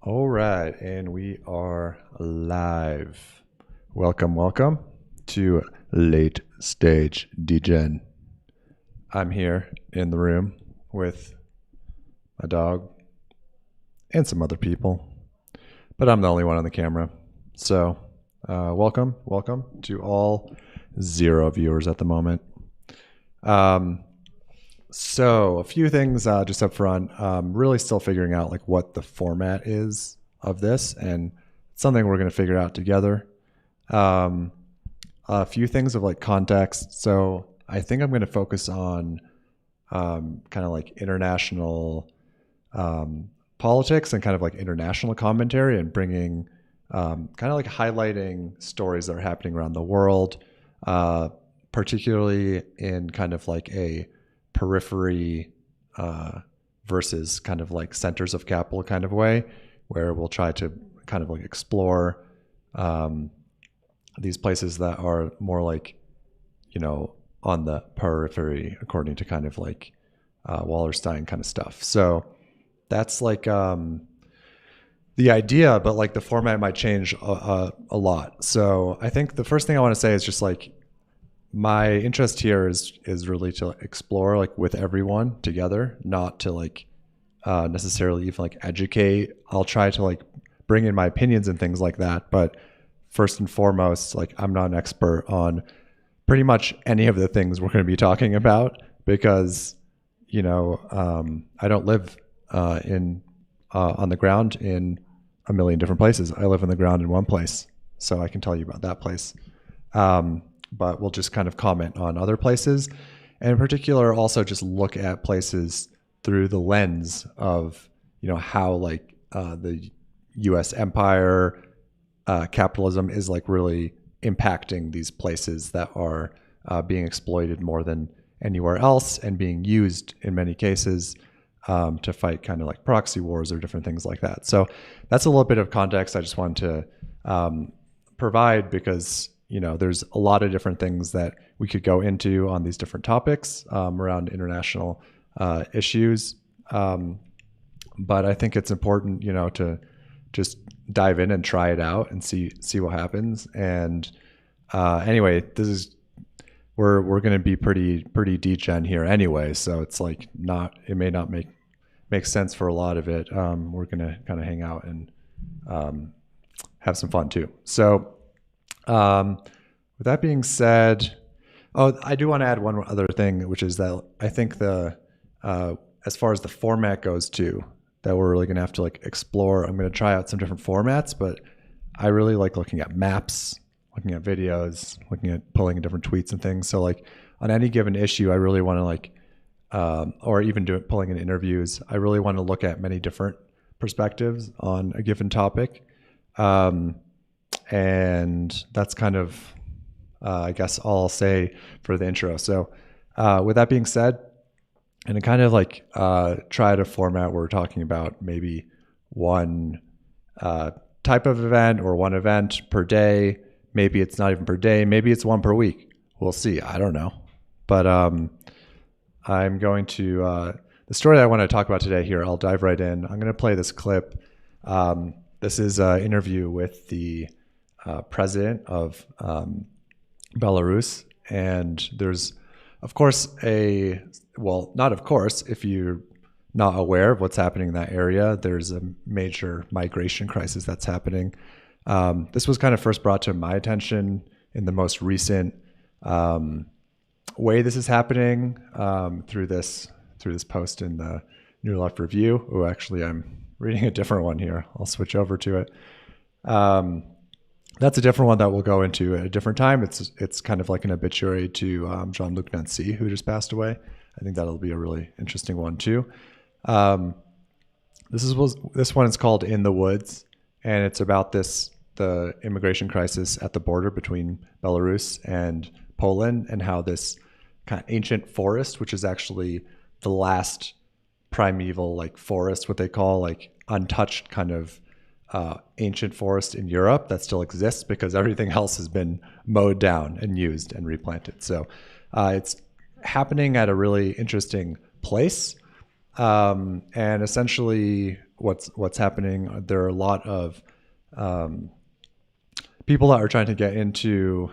All right, and we are live. Welcome to Late Stage Degen. I'm here in the room with my dog and some other people, but I'm the only one on the camera. So, welcome to all 0 viewers at the moment. So a few things just up front. Really still figuring out like what the format is of this, and it's something we're going to figure out together. A few things of like context. So I think I'm going to focus on kind of like international politics and kind of like international commentary, and bringing kind of like highlighting stories that are happening around the world, particularly in kind of like a periphery versus kind of like centers of capital kind of way, where we'll try to kind of like explore these places that are more like, on the periphery, according to kind of like Wallerstein kind of stuff. So that's like the idea, but like the format might change a lot. So I think the first thing I want to say is just like, my interest here is really to explore like with everyone together, not to like necessarily even like educate. I'll try to like bring in my opinions and things like that, but first and foremost, like I'm not an expert on pretty much any of the things we're going to be talking about, because I don't live on the ground in a million different places. I live on the ground in one place, so I can tell you about that place. But we'll just kind of comment on other places, and in particular also just look at places through the lens of how like the US empire, capitalism is like really impacting these places that are being exploited more than anywhere else, and being used in many cases to fight kind of like proxy wars or different things like that. So that's a little bit of context I just wanted to provide, because there's a lot of different things that we could go into on these different topics around international issues. But I think it's important, to just dive in and try it out and see what happens. And anyway, we're going to be pretty degen here anyway. So it's like it may not make sense for a lot of it. We're going to kind of hang out and have some fun too. So, with that being said, I do want to add one other thing, which is that I think as far as the format goes too, that we're really going to have to like explore. I'm going to try out some different formats, but I really like looking at maps, looking at videos, pulling in different tweets and things. So like on any given issue, I really want to like, or even pulling in interviews, I really want to look at many different perspectives on a given topic. And that's kind of, I guess, all I'll say for the intro. So with that being said, and to kind of like try to format where we're talking about maybe one type of event or one event per day. Maybe it's not even per day. Maybe it's one per week. We'll see. I don't know. But I'm going to, the story that I want to talk about today here, I'll dive right in. I'm going to play this clip. This is an interview with the president of Belarus, and there's of course not of course, if you're not aware of what's happening in that area, there's a major migration crisis that's happening. This was kind of first brought to my attention in the most recent way this is happening, through this post in the New Left Review. Oh, actually I'm reading a different one here. I'll switch over to it. That's a different one that we'll go into at a different time. It's kind of like an obituary to Jean-Luc Nancy, who just passed away. I think that'll be a really interesting one too. This one is called In the Woods, and it's about the immigration crisis at the border between Belarus and Poland, and how this kind of ancient forest, which is actually the last primeval like forest, what they call like untouched kind of ancient forest in Europe that still exists, because everything else has been mowed down and used and replanted. So it's happening at a really interesting place. And essentially what's happening. There are a lot of people that are trying to get into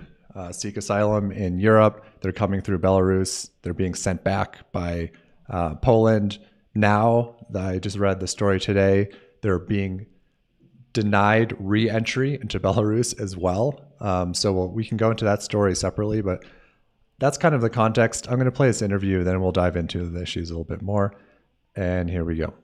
seek asylum in Europe. They're coming through Belarus. They're being sent back by Poland. Now, I just read the story today. They're being denied re-entry into Belarus as well. So we can go into that story separately, but that's kind of the context. I'm going to play this interview, then we'll dive into the issues a little bit more. And here we go.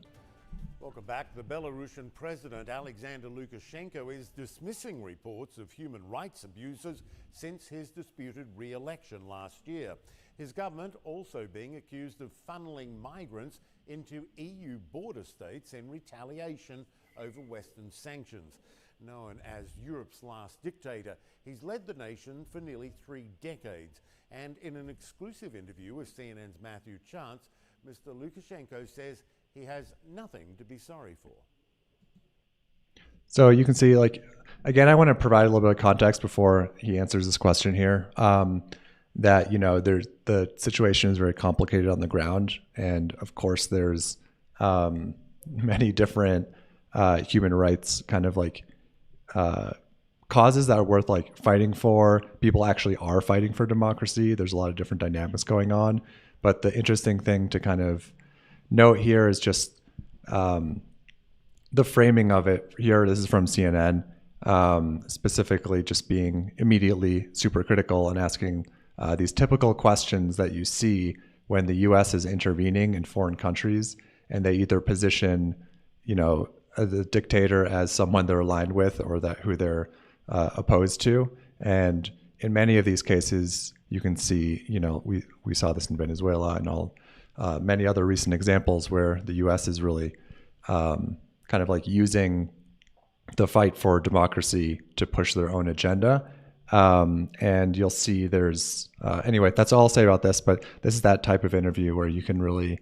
Welcome back. The Belarusian president, Alexander Lukashenko, is dismissing reports of human rights abuses since his disputed re-election last year. His government also being accused of funneling migrants into EU border states in retaliation over Western sanctions. Known as Europe's last dictator, he's led the nation for nearly 3 decades. And in an exclusive interview with CNN's Matthew Chance, Mr. Lukashenko says he has nothing to be sorry for. So you can see, like, again, I want to provide a little bit of context before he answers this question here. That, you know, the situation is very complicated on the ground. And of course, there's many different human rights kind of like causes that are worth like fighting for. People actually are fighting for democracy. There's a lot of different dynamics going on. But the interesting thing to kind of note here is just the framing of it here. This is from CNN, specifically just being immediately super critical and asking these typical questions that you see when the U.S. is intervening in foreign countries, and they either position, you know, the dictator as someone they're aligned with or that who they're opposed to. And in many of these cases, you can see, you know, we saw this in Venezuela and all many other recent examples where the U.S. is really kind of like using the fight for democracy to push their own agenda. And you'll see there's, anyway, that's all I'll say about this, but this is that type of interview where you can really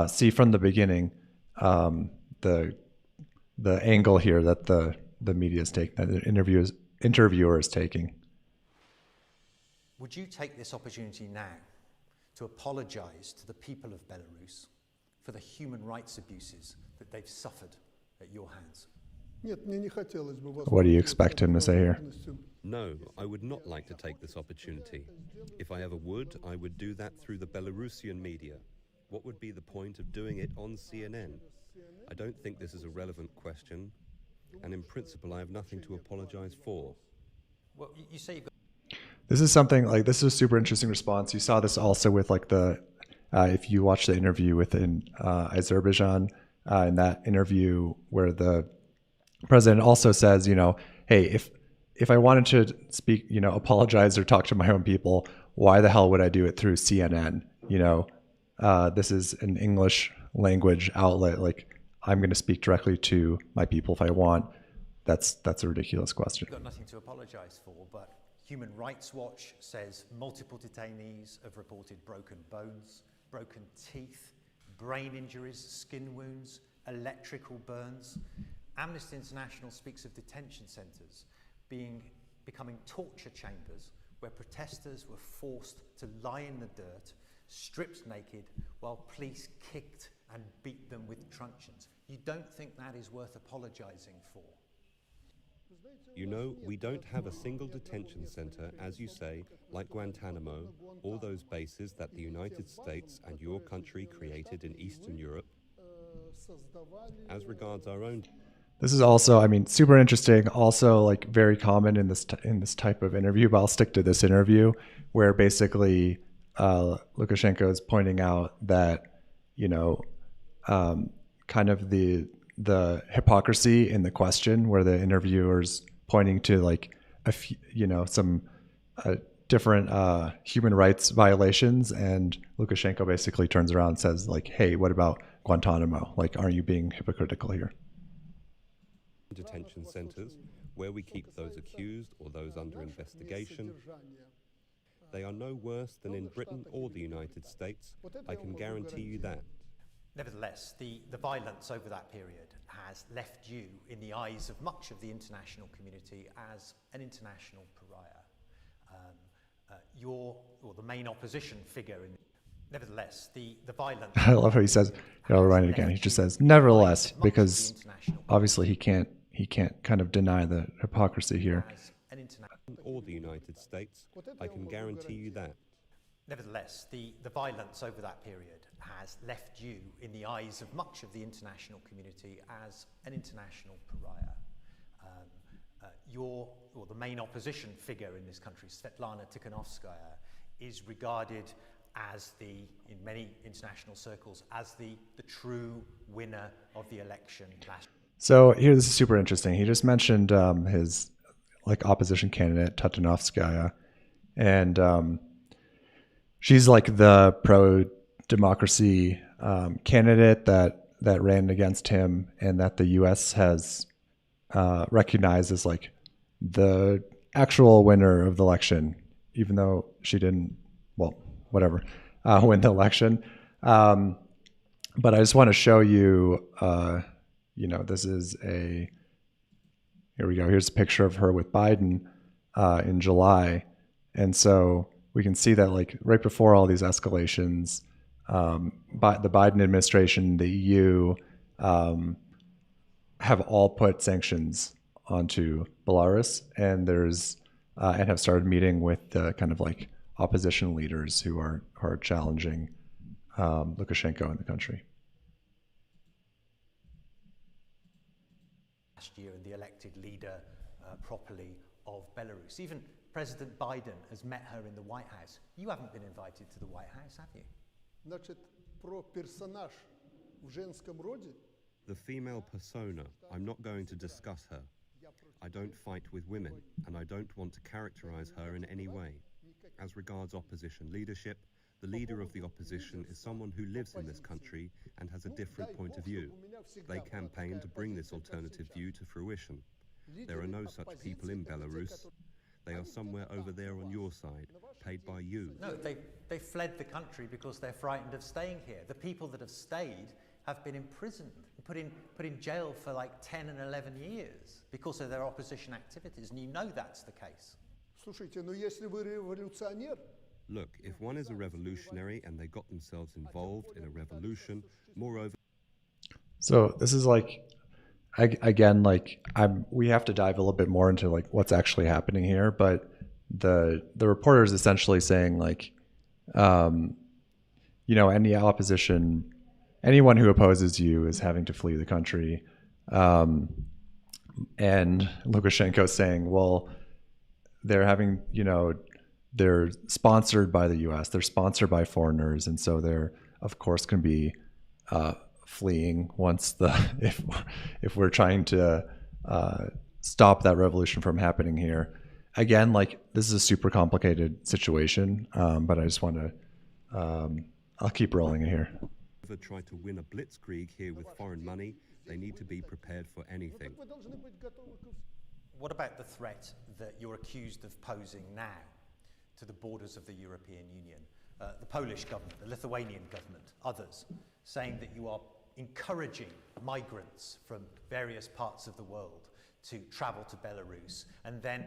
see from the beginning the angle here that the media is taking, that the interviewer is taking. Would you take this opportunity now to apologize to the people of Belarus for the human rights abuses that they've suffered at your hands? What do you expect him to say here? No, I would not like to take this opportunity. If I ever would, I would do that through the Belarusian media. What would be the point of doing it on CNN? I don't think this is a relevant question, and in principle, I have nothing to apologize for. Well, you say you've got... This is something like, this is a super interesting response. You saw this also with like if you watch the interview within Azerbaijan, in that interview where the president also says, you know, hey, if I wanted to speak, you know, apologize or talk to my own people, why the hell would I do it through CNN? You know, this is an English language outlet. Like, I'm going to speak directly to my people if I want. That's a ridiculous question. You've got nothing to apologize for, but Human Rights Watch says multiple detainees have reported broken bones, broken teeth, brain injuries, skin wounds, electrical burns. Amnesty International speaks of detention centres becoming torture chambers where protesters were forced to lie in the dirt, stripped naked, while police kicked and beat them with truncheons. You don't think that is worth apologising for? You know, we don't have a single detention center, as you say, like Guantanamo, or those bases that the United States and your country created in Eastern Europe. As regards our own... This is also, I mean, super interesting, also like very common in this type of interview, but I'll stick to this interview where basically Lukashenko is pointing out that, you know, kind of the hypocrisy in the question where the interviewer's pointing to like some different human rights violations, and Lukashenko basically turns around and says like, hey, what about Guantanamo? Like, aren't you being hypocritical here? Detention centers where we keep those accused or those under investigation. They are no worse than in Britain or the United States. I can guarantee you that. Nevertheless, the violence over that period has left you, in the eyes of much of the international community, as an international pariah. You're the main opposition figure. Nevertheless, the violence... I love how he says, I'll write it again. He just says, nevertheless, because obviously he can't kind of deny the hypocrisy here. Or the United States, I can guarantee you that. Nevertheless, the violence over that period has left you, in the eyes of much of the international community, as an international pariah. The main opposition figure in this country, Svetlana Tikhanovskaya, is regarded as in many international circles, as the true winner of the election last year. So here, this is super interesting. He just mentioned his opposition candidate, Tikhanovskaya, and she's like the pro-democracy candidate that ran against him, and that the U.S. has recognized as like the actual winner of the election, even though she didn't, win the election. But I just want to show you, this is here we go. Here's a picture of her with Biden in July. And so we can see that like right before all these escalations, the Biden administration, the EU, have all put sanctions onto Belarus, and and have started meeting with the kind of like opposition leaders who are challenging Lukashenko in the country. Last year, and the elected leader properly of Belarus. Even President Biden has met her in the White House. You haven't been invited to the White House, have you? The female persona, I'm not going to discuss her. I don't fight with women, and I don't want to characterize her in any way. As regards opposition leadership, the leader of the opposition is someone who lives in this country and has a different point of view. They campaign to bring this alternative view to fruition. There are no such people in Belarus. They are somewhere over there on your side, paid by you. No, they fled the country because they're frightened of staying here. The people that have stayed have been imprisoned, put in jail for like 10 and 11 years because of their opposition activities, and you know that's the case. Look, if one is a revolutionary and they got themselves involved in a revolution, moreover... So this is like, we have to dive a little bit more into like what's actually happening here, but the reporter is essentially saying like, any opposition, anyone who opposes you is having to flee the country. And Lukashenko is saying, well, they're having, they're sponsored by the U.S., they're sponsored by foreigners, and so they're, of course, can be fleeing once if we're trying to stop that revolution from happening here. Again, like this is a super complicated situation, but I just want to, I'll keep rolling it here. Try to win a blitzkrieg here with foreign money, they need to be prepared for anything. What about the threat that you're accused of posing now to the borders of the European Union? The Polish government, the Lithuanian government, others, saying that you are encouraging migrants from various parts of the world to travel to Belarus and then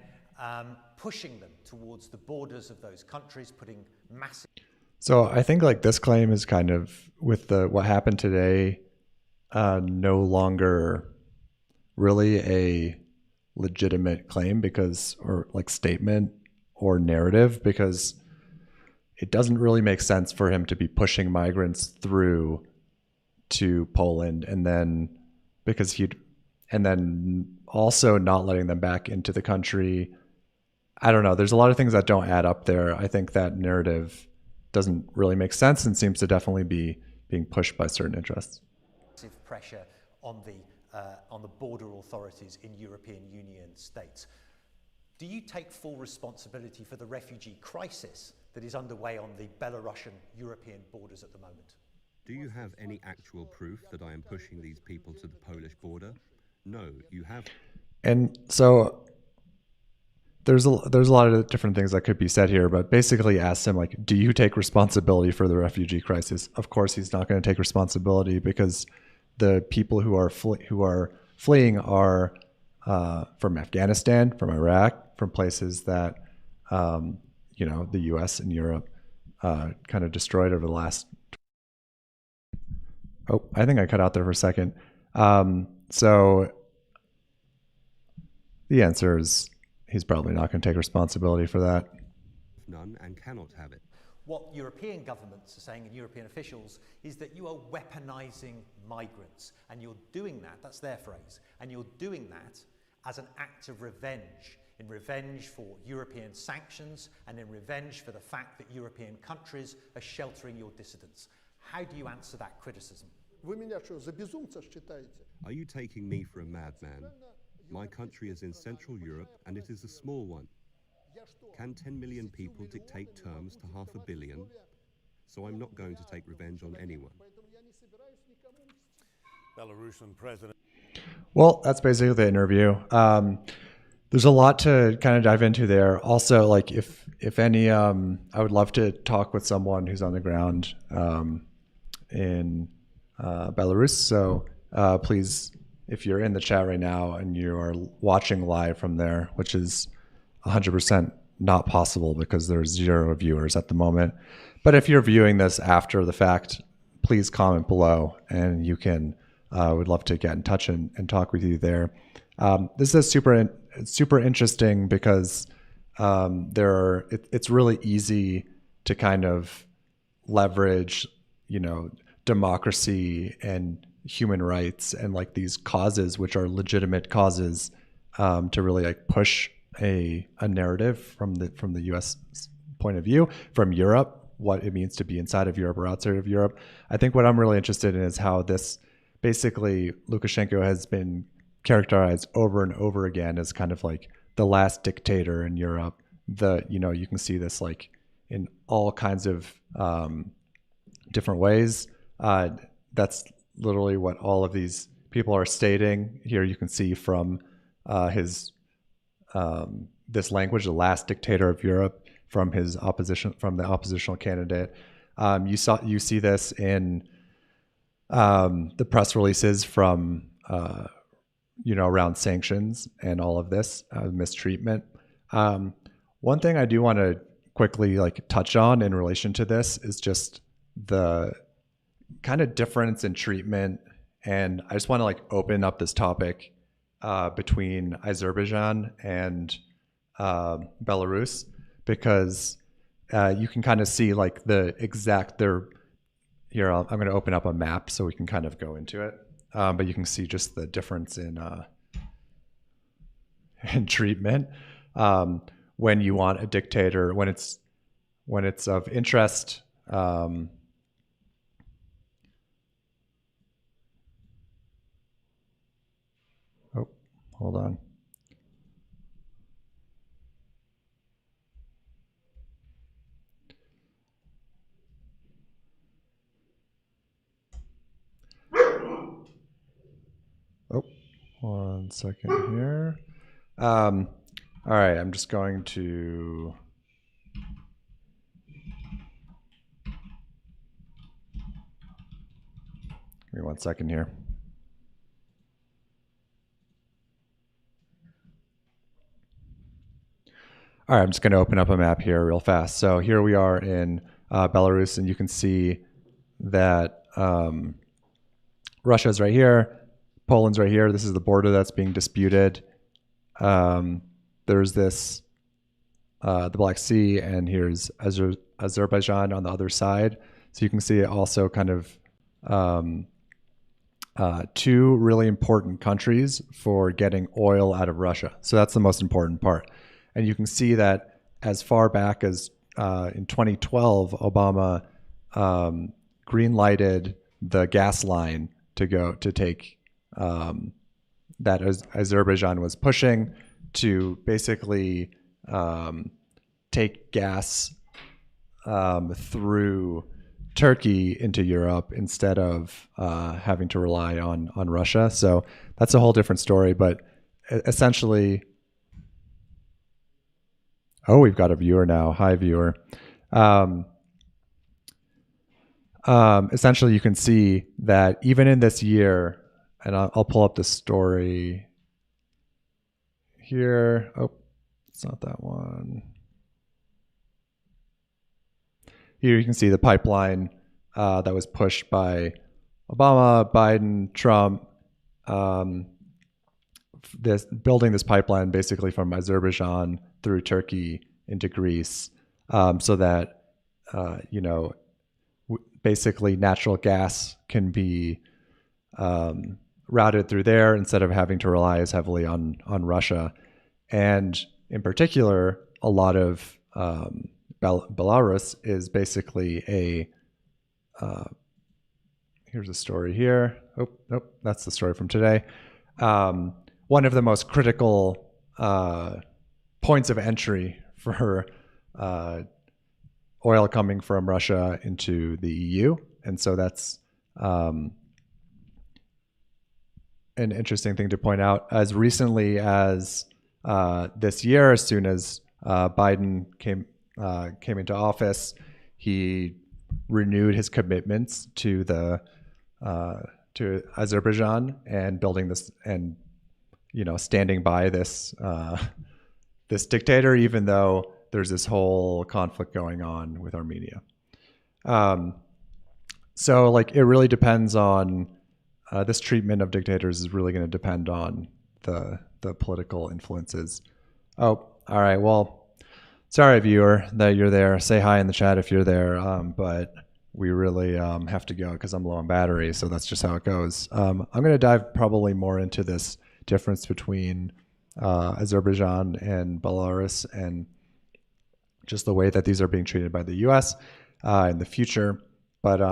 pushing them towards the borders of those countries, putting massive... So I think like this claim is kind of, with what happened today, no longer really a legitimate claim or statement or narrative, because it doesn't really make sense for him to be pushing migrants through to Poland and then also not letting them back into the country. I don't know. There's a lot of things that don't add up there. I think that narrative doesn't really make sense and seems to definitely be being pushed by certain interests. Pressure on the border authorities in European Union states. Do you take full responsibility for the refugee crisis that is underway on the Belarusian European borders at the moment? Do you have any actual proof that I am pushing these people to the Polish border? No, you have. And so there's a lot of different things that could be said here, but basically asked him like, do you take responsibility for the refugee crisis? Of course, he's not going to take responsibility, because the people who are fleeing are from Afghanistan, from Iraq, from places that the U.S. and Europe kind of destroyed over the last. Oh, I think I cut out there for a second. So the answer is he's probably not going to take responsibility for that. None and cannot have it. What European governments are saying and European officials is that you are weaponizing migrants, and you're doing that, that's their phrase, and you're doing that as an act of revenge, in revenge for European sanctions and in revenge for the fact that European countries are sheltering your dissidents. How do you answer that criticism? Вы меня что, за безумца считаете? Are you taking me for a madman? My country is in Central Europe and it is a small one. Can 10 million people dictate terms to 500 million? So I'm not going to take revenge on anyone. Belarusian President. Well, that's basically the interview. There's a lot to kind of dive into there. Also, like if any, I would love to talk with someone who's on the ground in Belarus. So please, if you're in the chat right now and you are watching live from there, which is 100% not possible because there's 0 viewers at the moment. But if you're viewing this after the fact, please comment below and you can, would love to get in touch and talk with you there. This is super interesting because it's really easy to kind of leverage, democracy and human rights and like these causes, which are legitimate causes, to really like push a narrative from the U.S. point of view, from Europe, what it means to be inside of Europe or outside of Europe. I think what I'm really interested in is how this basically Lukashenko has been characterized over and over again as kind of like the last dictator in Europe. You can see this like in all kinds of different ways. That's literally what all of these people are stating. Here you can see from his this language, the last dictator of Europe, from the oppositional candidate. You see this in the press releases from around sanctions and all of this mistreatment. One thing I do want to quickly like touch on in relation to this is just the kind of difference in treatment, and I just want to like open up this topic between Azerbaijan and Belarus, because you can kind of see like the exact here. I'm going to open up a map so we can kind of go into it, but you can see just the difference in treatment when you want a dictator, when it's of interest. Hold on. Oh, 1 second here. All right, I'm just going to. Give me 1 second here. All right, I'm just going to open up a map here real fast. So here we are in Belarus, and you can see that Russia's right here, Poland's right here. This is the border that's being disputed. There's this, the Black Sea, and here's Azerbaijan on the other side. So you can see also kind of 2 really important countries for getting oil out of Russia. So that's the most important part. And you can see that as far back as in 2012, Obama green-lighted the gas line to take that Azerbaijan was pushing to basically take gas through Turkey into Europe instead of having to rely on Russia. So that's a whole different story. But essentially, oh, we've got a viewer now. Hi, viewer. Essentially, you can see that even in this year, and I'll pull up the story here. Oh, it's not that one. Here you can see the pipeline that was pushed by Obama, Biden, Trump, building this pipeline basically from Azerbaijan through Turkey into Greece, so that basically natural gas can be routed through there instead of having to rely as heavily on Russia. And in particular, a lot of Belarus is basically here's a story here. Oh, nope, that's the story from today. One of the most critical points of entry for oil coming from Russia into the EU. And so that's an interesting thing to point out. As recently as this year, as soon as Biden came into office, he renewed his commitments to Azerbaijan and building this and standing by this this dictator, even though there's this whole conflict going on with Armenia. So like it really depends on this treatment of dictators is really going to depend on the political influences. Oh, all right. Well, sorry, viewer, that you're there. Say hi in the chat if you're there. But we really have to go because I'm low on battery. So that's just how it goes. I'm going to dive probably more into this difference between Azerbaijan and Belarus and just the way that these are being treated by the U.S. In the future. But